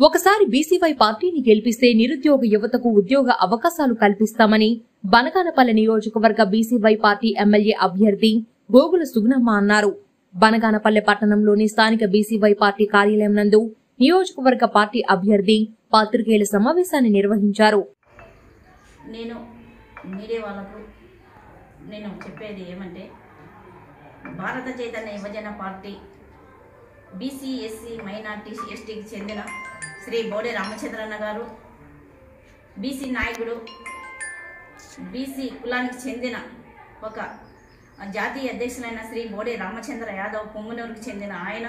ఒకసారి బీసీవై పార్టీని గెలిపిస్తే నిరుద్యోగ యువతకు ఉద్యోగ అవకాశాలు కల్పిస్తామని బనగానపల్లె నియోజకవర్గ బీసీవై పార్టీ ఎమ్మెల్యే అభ్యర్థి గోగుల సుగుణమ్మ అన్నారు. బనగానపల్లె పట్టణంలోని స్థానిక బీసీవై పార్టీ కార్యాలయం నందు నియోజకవర్గ పార్టీ అభ్యర్థి పాత్రికేయుల సమావేశాన్ని నిర్వహించారు. నేను చెప్పేది ఏమంటే, భారత చైతన్య యువజన పార్టీ బీసీ ఎస్సీ మైనార్టీ ఎస్టీకి చెందిన శ్రీ బోడే రామచంద్రన్న గారు, బీసీ నాయకుడు, బీసీ కులానికి చెందిన ఒక జాతీయ అధ్యక్షులైన శ్రీ బోడే రామచంద్ర యాదవ్ పొంగునూరుకి చెందిన ఆయన,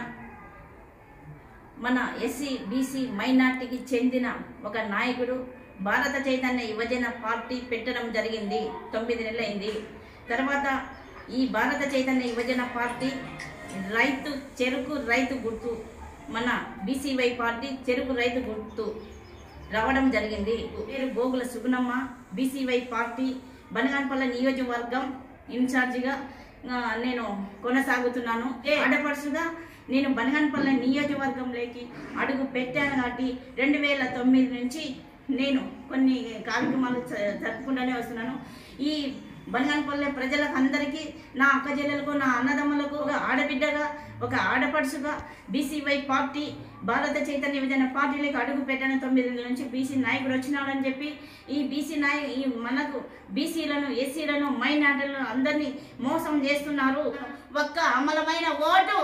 మన ఎస్సీ బీసీ మైనార్టీకి చెందిన ఒక నాయకుడు భారత చైతన్య యువజన పార్టీ పెట్టడం జరిగింది. 9 నెలలైంది. తర్వాత ఈ భారత చైతన్య యువజన పార్టీ చెరుకు రైతు గుర్తు, మన బీసీవై పార్టీ చెరుకు రైతు గుర్తు రావడం జరిగింది. పేరు గోగుల సుగుణమ్మ, బీసీవై పార్టీ బనగానపల్లె నియోజకవర్గం ఇన్ఛార్జిగా నేను కొనసాగుతున్నాను. ఆడపడుచుగా నేను బనగానపల్లె నియోజకవర్గంలోకి అడుగు పెట్టాను కాబట్టి 2009 నుంచి నేను కొన్ని కార్యక్రమాలు జరుపుకుంటూనే వస్తున్నాను. ఈ బనగానపల్లె ప్రజలకు అందరికీ, నా అక్క చెల్లెలకు, నా అన్నదమ్ములకు ఒక ఆడబిడ్డగా, ఒక ఆడపడుచుగా బీసీవై పార్టీ భారత చైతన్య యువజన పార్టీలకు అడుగు పెట్టాను. 9 నెలల నుంచి బీసీ నాయకుడు వచ్చినాడని చెప్పి ఈ మనకు బీసీలను, ఎస్సీలను, మైనార్టీలను అందరినీ మోసం చేస్తున్నారు. ఒక్క అమలమైన ఓటు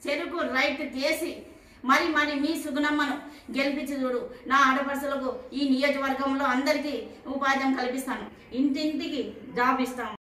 చెరుకు రైతు చేసి మరి మీ సుగుణమ్మను గెలిపించి చూడు. నా ఆడపడుచులకు ఈ నియోజకవర్గంలో అందరికీ ఉపాధి కల్పిస్తాను. ఇంటింటికి జాబ్ ఇస్తాం.